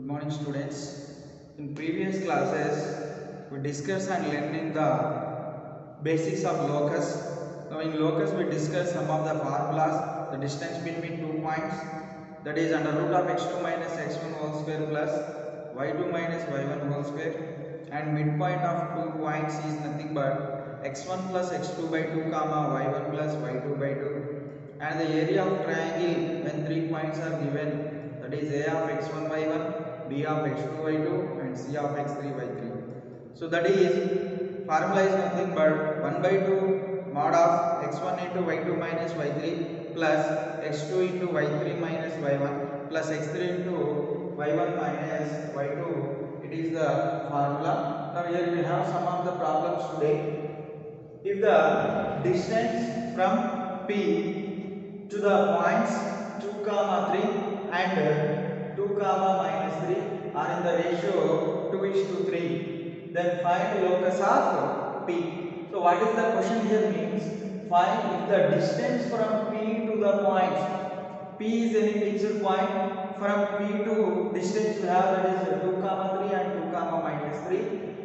Good morning, students. In previous classes, we discussed and learning the basics of locus. Now, in locus, we discussed some of the formulas, the distance between 2 points, that is under root of x2 minus x1 whole square plus y2 minus y1 whole square, and midpoint of 2 points is nothing but x1 plus x2 by 2 comma y1 plus y2 by 2, and the area of triangle when 3 points are given, that is a of x1 y1, b of x2 y2, and c of x3 y3. So that is formula is nothing but 1 by 2 mod of x1 into y2 minus y3 plus x2 into y3 minus y1 plus x3 into y1 minus y2. It is the formula. Now here we have some of the problems today. If the distance from P to the points 2 comma 3 and 2 comma minus 3 are in the ratio 2:3, then find locus of P. So what is the question here means, find if the distance from P to the points, P is any fixed point, from P to distance we have, that is 2 comma 3 and 2 comma minus 3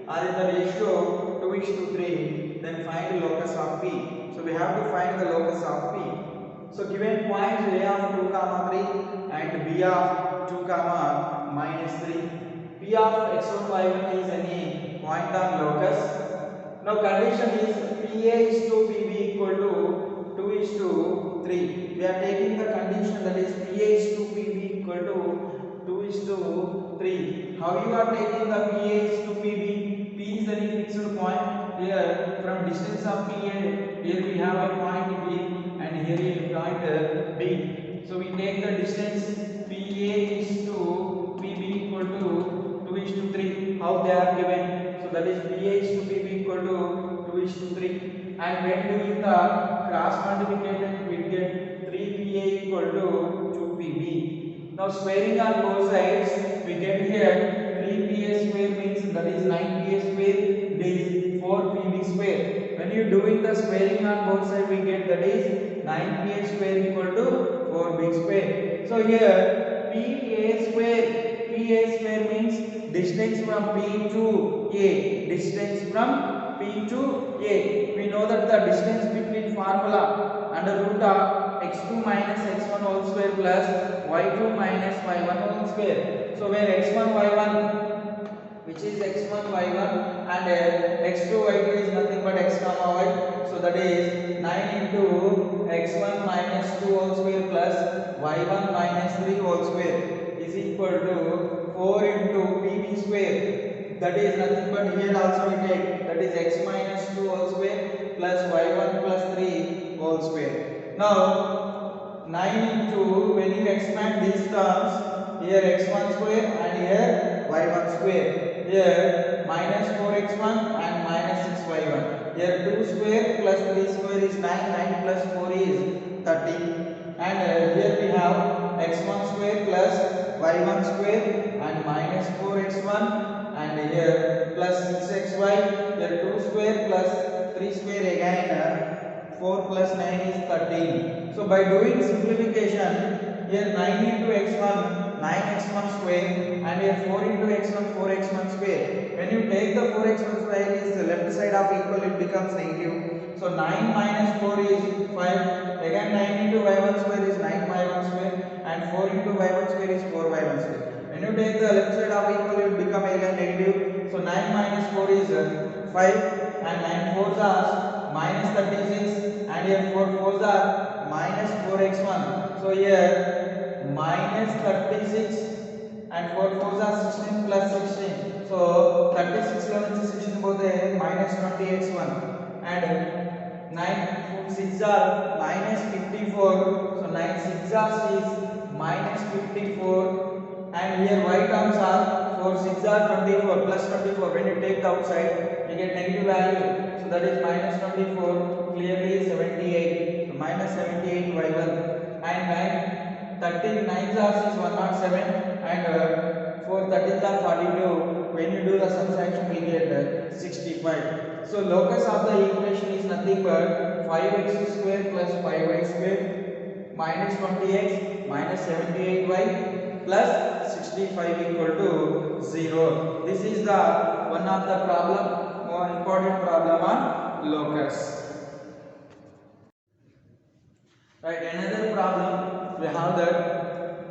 are in the ratio 2:3, then find locus of P. So we have to find the locus of P. So given points A of 2 comma 3 and B of 2 comma minus 3, P of x1 y1 is any point on locus. Now condition is PA is to PB equal to 2:3. We are taking the condition, that is PA is to PB equal to 2:3. How you are taking the PA is to PB? P is any fixed point. Here from distance of PA, here we have a point B and here is point B. So we take the distance PA is to PB equal to 2:3. How they are given? So that is PA is to PB equal to 2:3. And when doing the cross multiplication, we get 3PA equal to 2PB. Now squaring on both sides, we get here 3PA square means that is 9PA square, it is 4PB square. When you doing the squaring on both sides, we get that is 9PA square equal to 4B square. So here PA square means distance from P to A. Distance from P to A. We know that the distance between formula under root of x2 minus x1 whole square plus y2 minus y1 whole square. So where x1 y1, which is x1 y1 and x2 y2 is nothing but x comma y. So that is 9 into x1 minus 2 whole square plus y1 minus 3 whole square is equal to 4 into pb square. That is nothing but here also we take, that is x minus 2 whole square plus y1 plus 3 whole square. Now 9 into, when you expand these terms, here x1 square and here y1 square, here minus 4x1 and minus 6y1, here 2 square plus 3 square is 9, 9 plus 4 is 30, and here we have x1 square plus y1 square and minus 4x1 and here plus 6xy, here 2 square plus 3 square again 4 plus 9 is 13. So by doing simplification, here 9 into x1, 9x1 square, and here 4 into x1, 4x1 square. When you take the 4x1 square is the left side of equal, it becomes negative. So 9 minus 4 is 5. Again 9 into y1 square is 9y1 square, and 4 into y1 square is 4y1 square. When you take the left side of equal, it become again negative. So 9 minus 4 is 5, and 9 4s are minus 36, and here 4 4s are minus 4x1. So here minus 36 and 4 4s are 16 plus 16. So 36 11 16 both minus 20x1, and 9 6 are minus 54. So 9 6 are is minus 54. And here y terms are 4 6 are 24 plus 24. When you take the outside, you get negative value. So that is minus 24, clearly 78. So minus 78 y1. And 9 13 9s are is 107, and 4 13s are 42. When you do the subtraction, we get 65. So locus of the equation is nothing but 5x square plus 5y square minus 20x minus 78y plus 65 equal to 0. This is the one of the problem, more important problem on locus. Right, another problem we have that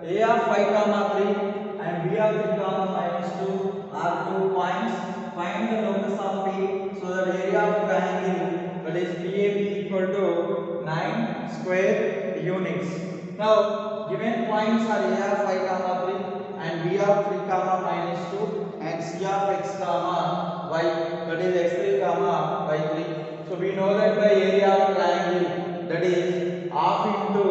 a of 5 comma 3 and b of 3 comma minus 2 are 2 points. Find the locus of P so that area of triangle, that is PAB, equal to 9 square units. Now given points are a of 5 comma 3 and b of 3 comma minus 2 and c of x comma y, that is x3 comma y3. So we know that the area of triangle, that is half into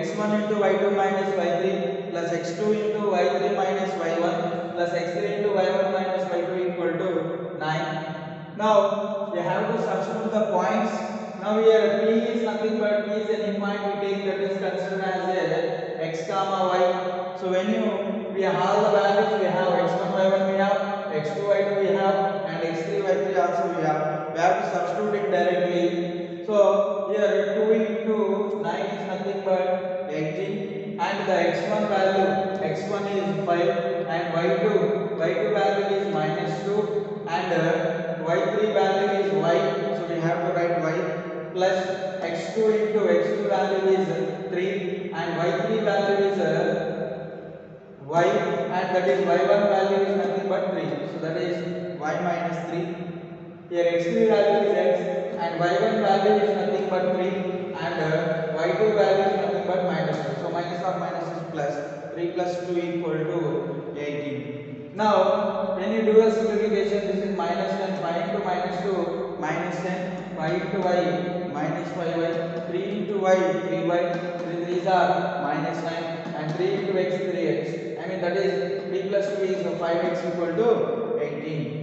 x1 into y2 minus y3 plus x2 into y3 minus y1 plus x3 into y1 minus y2 equal to 9. Now we have to substitute the points. Now here P is nothing but P is any point we take that is considered as a x comma y. So when we have all the values, we have x1 y1 we have, x2 y2 we have, and x3 y3 also we have. We have to substitute it directly. So here 2 into 9 is nothing but 18, and the x1 value, x1 is 5 and y2 value is minus 2 and y3 value is y, so we have to write y, plus x2 into x2 value is 3 and y3 value is y, and that is y1 value is nothing but 3, so that is y minus 3. Here x3 value is x and y1 value is nothing but 3 and y2 value is nothing but minus 2. So minus of minus is plus, 3 plus 2 equal to 18. Now when you do a simplification, this is minus 10, 5 into minus 2 minus 10, 5 into y minus 5y, 3 into y 3y, 3 3s are minus 9 and 3 into x 3x. I mean that is 3 plus 2 is 5x equal to 18.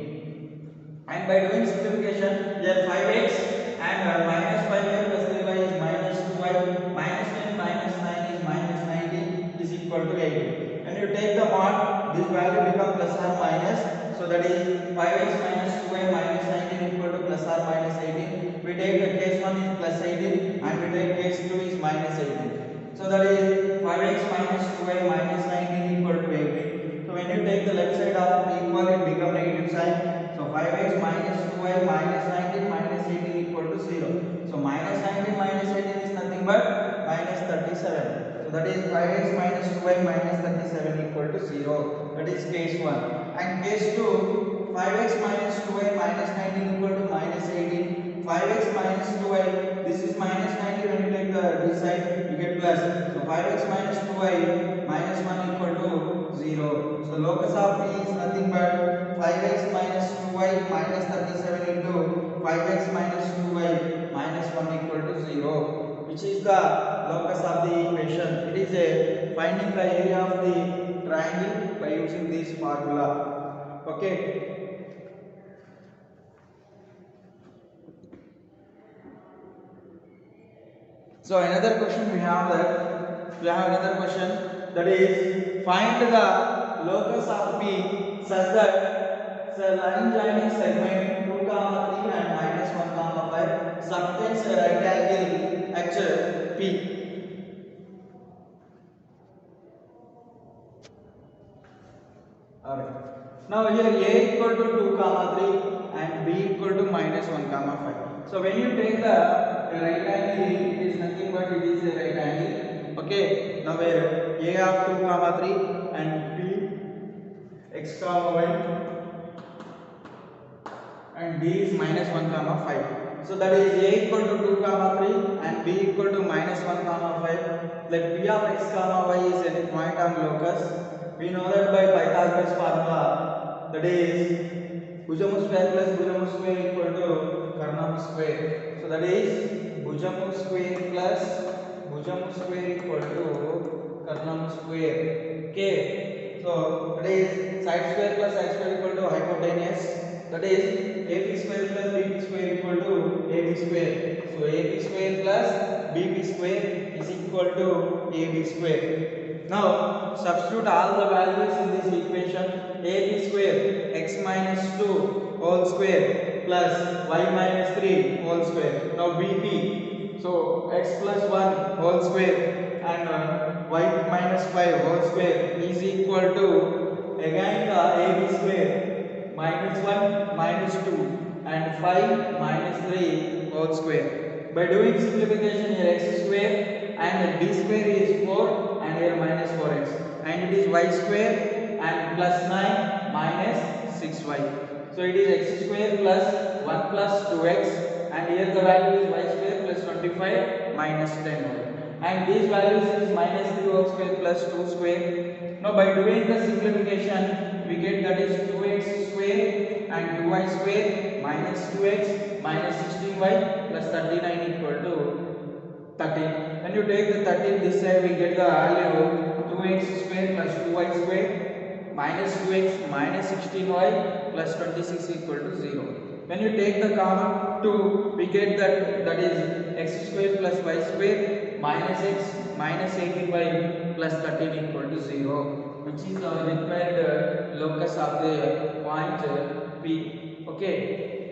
And by doing simplification, here 5x and minus 5y plus 3y is minus 2y, minus 10 minus 9 is minus 19 is equal to 18. When you take the mod, this value become plus or minus, so that is 5x minus 2y minus 19 equal to plus or minus 18. We take the case 1 is plus 18 and we take case 2 is minus 18. So that is 5x minus 2y minus 19 equal to 18. So when you take the left side of the equal, it become negative sign. So 5x minus 2y minus 19 minus 18 equal to 0. So minus 19 minus 18 is nothing but minus 37. So that is 5x minus 2y minus 37 equal to 0. That is case 1. And case 2, 5x minus 2y minus 19 equal to minus 18. 5x minus 2y, this is minus 19, when you take the this side, you get plus. So 5x minus 2y minus 1 equal to 0. So locus of P is nothing but 5x minus 2y minus 37 into 5x minus 2y minus 1 equal to 0, which is the locus of the equation. It is a finding the area of the triangle by using this formula. Okay. So another question we have another question, that is find the locus of P such that the line joining segment 2 comma 3 and minus 1 comma 5 subtends a right angle P. Alright. Now here A equal to 2 comma 3 and B equal to minus 1 comma 5. So when you take the right angle, it is nothing but it is a right angle. Okay. Now where A of 2 comma 3 and B x comma y and B is minus 1 comma 5. So that is A equal to 2 comma 3 and B equal to minus 1 comma 5. Let P of x comma y is any point on locus. We know that by Pythagoras formula, that is Bhujamu square plus Bhujamu square equal to Karnamu square. So that is Bhujamu square plus Bhujamu square equal to Karnamu square. Okay. So that is side square plus side square equal to hypotenuse. That is AB square plus BB square equal to AB square. So AB square plus BB square is equal to AB square. Now substitute all the values in this equation. AB square x minus 2 whole square plus y minus 3 whole square. Now BB, so x plus 1 whole square and y minus minus 5 whole square is equal to again the ab square minus 1 minus 2 and 5 minus 3 whole square. By doing simplification here x square and b square is 4 and here minus 4x and it is y square and plus 9 minus 6y. So it is x square plus 1 plus 2x and here the value is y square plus 25 minus 10y. And these values is minus 3 whole square plus 2 square. Now by doing the simplification we get that is 2x square and 2y square minus 2x minus 16y plus 39 equal to 13. When you take the 13 this side we get the value 2x square plus 2y square minus 2x minus 16y plus 26 equal to 0. When you take the common 2 we get that is x square plus y square minus x minus 18y plus 13 equal to 0, which is our required locus of the point P. Okay.